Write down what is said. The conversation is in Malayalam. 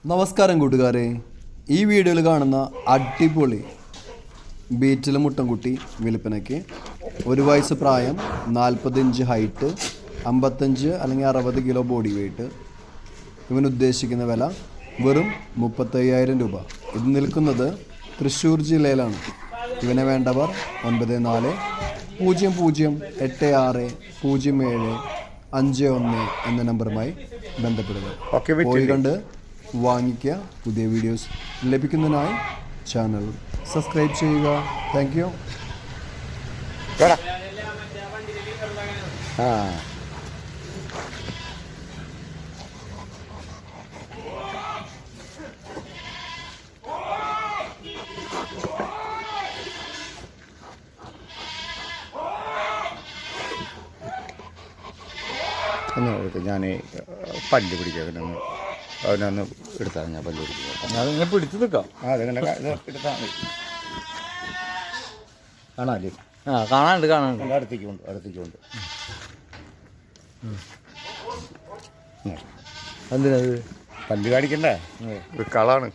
നമസ്കാരം കൂട്ടുകാരെ, ഈ വീഡിയോയിൽ കാണുന്ന അടിപൊളി ബീറ്റിൽ മുട്ടൻകുട്ടി വിൽപ്പനയ്ക്ക്. 1 വയസ്സ് പ്രായം, 40 ഇഞ്ച് ഹൈറ്റ്, 55 അല്ലെങ്കിൽ 60 കിലോ ബോഡി വെയ്റ്റ്. ഇവന് ഉദ്ദേശിക്കുന്ന വില വെറും 35,000 രൂപ. ഇത് നിൽക്കുന്നത് തൃശ്ശൂർ ജില്ലയിലാണ്. ഇവനെ വേണ്ടവർ 94 00 86 07 51 എന്ന നമ്പറുമായി ബന്ധപ്പെടുക. പോയി കണ്ട് വാങ്ങിക്കുക. പുതിയ വീഡിയോസ് ലഭിക്കുന്നതിനായി ചാനൽ സബ്സ്ക്രൈബ് ചെയ്യുക. Thank you. ഞാൻ പല്ല് പിടിക്കാം, അവനൊന്ന് എടുത്താൽ ഞാൻ പല്ല് പിടിക്കാം. അതിങ്ങനെ പിടിച്ചു നിൽക്കാം. അതങ്ങനെ എടുത്താൽ മതി. കാണാല്ലേ? കാണാനുണ്ട്. അടുത്തേക്കുണ്ട്. എന്തിനാ പല്ല് കാണിക്കണ്ടേ? ഒരു കളാണ്.